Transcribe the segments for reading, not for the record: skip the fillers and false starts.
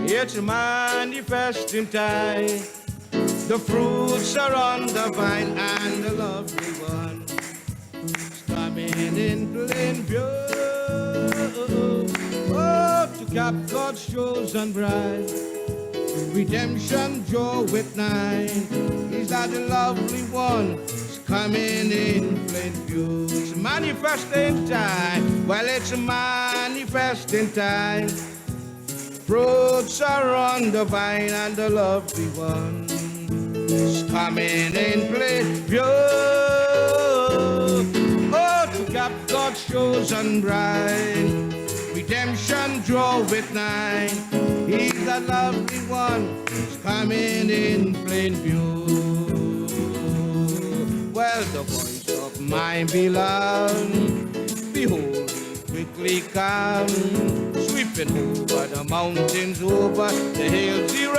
It's manifesting time. The fruits are on the vine and the lovely one is coming in plain view. Oh, to cap God's chosen bride, redemption draweth nigh. Is that the lovely one is coming in plain view? It's manifesting time. Well, it's manifesting time. Fruits are on the vine and the lovely one is coming in plain view. Oh, to cap God's chosen bride, redemption draweth nigh. He's the lovely one is coming in plain view. Well, the voice of my beloved, behold, he quickly comes, sweeping over the mountains, over the hills he runs.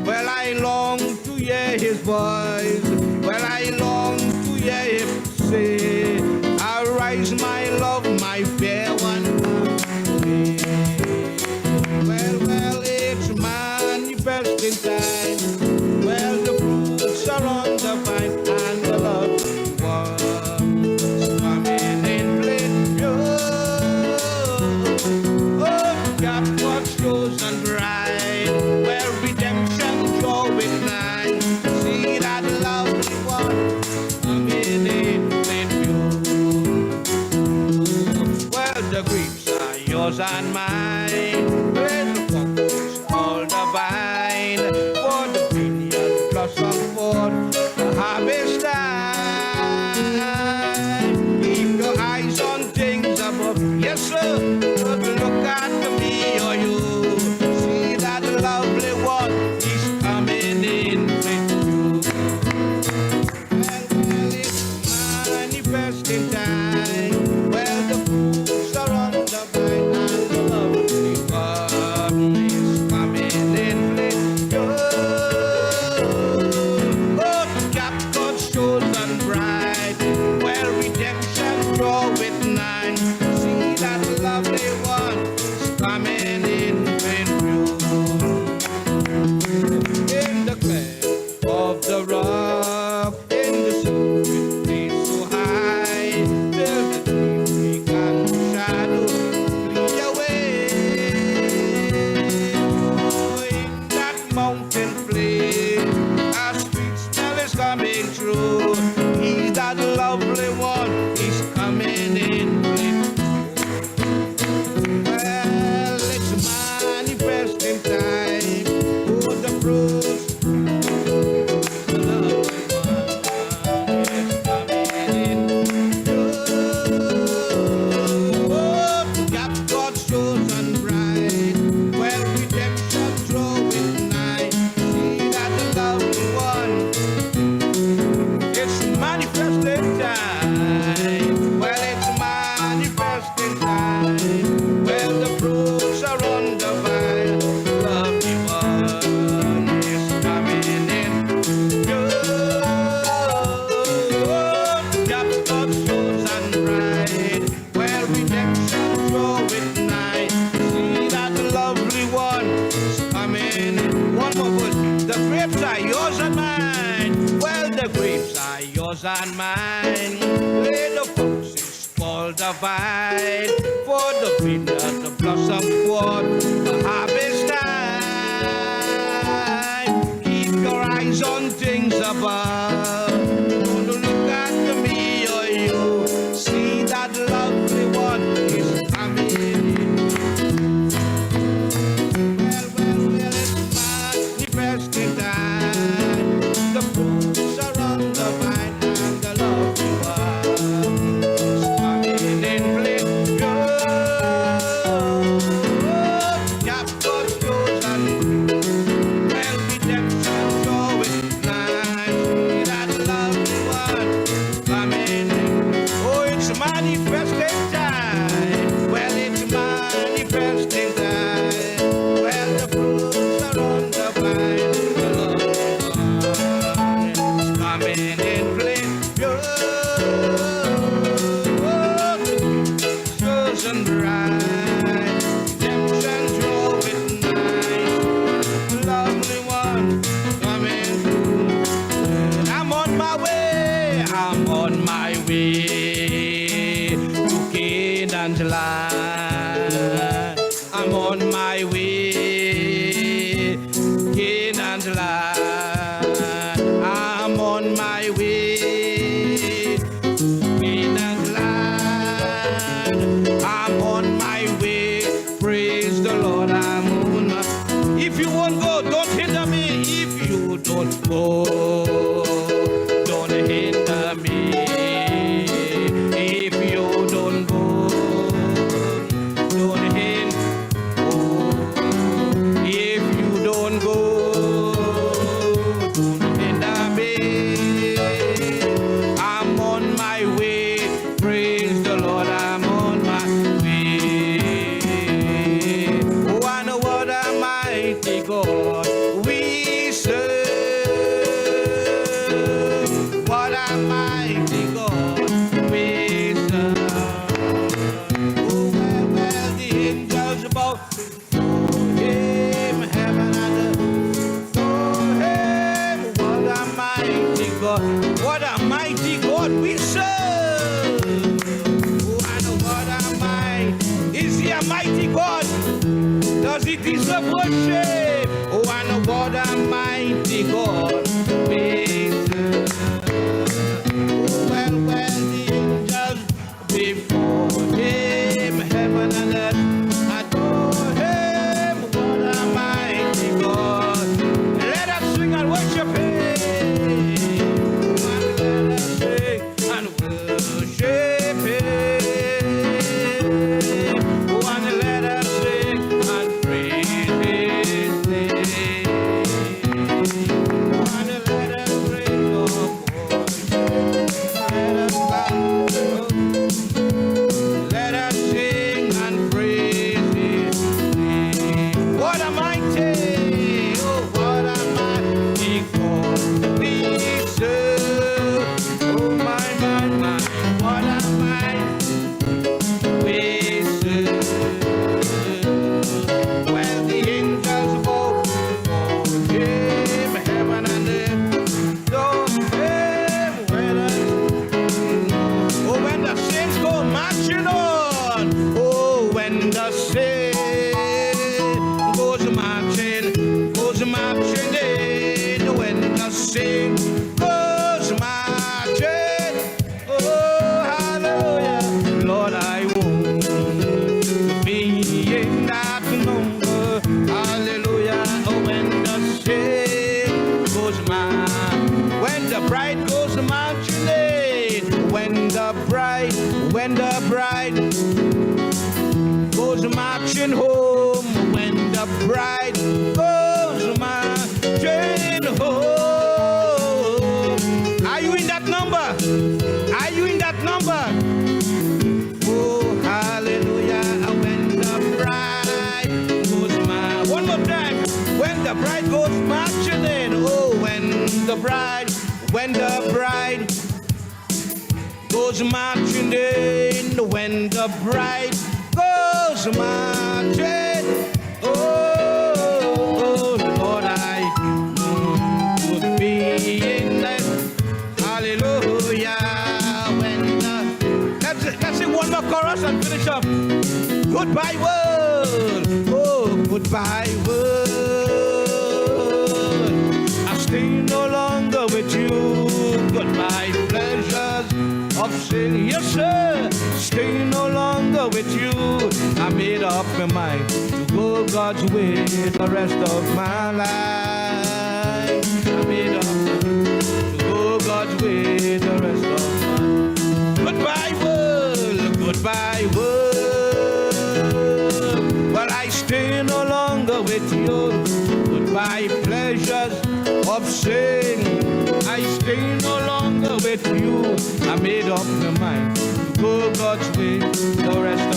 Well, I long to hear his voice. Well, I long to hear him say, arise, my love, my fair one. Well, it's manifesting time. Well, the fruits are on the vine and the lovely one is coming in plain view. Oh, God, God's chosen bride, where redemption draweth nigh. See that lovely one coming in plain view. Well, the grapes are yours and mine. Well, the pumpkins all the vine. For the vineyard blossom forth the harvest time. Keep your eyes on things above. Yes, sir. But look at me or you. See that lovely one is coming in with you. Well, it's manifesting time. Well, the fruits are on the vine and the lovely one is coming in with you. Oh, to cap God's chosen bride, where redemption draweth nigh. See that lovely one is coming in with you. In the cleft of the rock, in the secret place so high, till the deep and shadow flee away. Oh, in that mountain place, a sweet smell is coming through. He's that lovely one, he's coming in plain view. Well, it's manifesting time. Oh, the fruits, the lovely one is coming in view. Oh, to cap God's chosen bride, well, redemption draweth nigh. See that lovely one, it's manifesting time. Well, it's manifesting time. Well, the fruits are on the vine. Lovely one is coming in view. Got God's chosen bride. Well, redemption draweth nigh. See that lovely one is coming in. One more verse. The grapes are yours and mine. Well, the grapes are yours and mine. Lay the foxes spoil the vine. For the vineyard the blossom forth the harvest time. Keep your eyes on things above. Don't look at me or you. See that lovely one is coming in. Well, it's manifesting time. The fruits are on the vine and the lovely one is coming in plain view. Cap God's chosen, well, redemption draweth nigh. See that lovely one coming in. Oh, it's manifesting time. Well, it's manifesting time. Well, the fruits are on the vine. The lovely one is coming in plain view. Oh, the chosen bride, redemption go, don't hinder me. If you don't go, don't hinder. If you don't go, don't hinder me. I'm on my way. Praise the Lord, I'm on my way. Oh, I know what a mighty God we serve. What a mighty God we serve. Oh, well, the angels bow before him, heaven and earth adore him. What a mighty God, what a mighty God we serve. Oh, I know what a mighty, is he a mighty God? Does he deserve worship? Oh, I know what a mighty God we serve. Oh, well, the angels before him, heaven and earth adore him. What a mighty God. Let us sing and worship him. Let us sing and worship him. Oh, and let us sing and praise his name. Oh, and let us raise our voice. Let us clap. Let us sing and praise his name. What a mighty, oh, what a mighty God we serve. Oh, my, what a mighty we serve. When the angels bow before him, heaven and earth adore him. When the saints go marching on, oh, when the saints goes marching in, when the saints goes marching, oh, hallelujah, Lord, I won't be in that number, hallelujah. Oh, when the saints goes marching, when the bride goes marching in, when the bride goes marching home, when the bride goes marching home. Are you in that number? Are you in that number? Oh, hallelujah. When the bride goes marching. One more time. When the bride goes marching in. Oh, when the bride goes marching in, when the bride goes marching, oh, Lord, I would be in that, hallelujah, when let's sing one more chorus and finish up. Goodbye world, oh, goodbye world, I stay no longer with you, goodbye pleasures of sin, yes sir, stay no longer with you. I made up my mind to go God's way the rest of my life. I made up my mind to go God's way the rest of my life. Goodbye world, goodbye world. Well, I stay no longer with you. Goodbye pleasures of sin. I stay no longer with you. I made up my mind to go God's way the rest of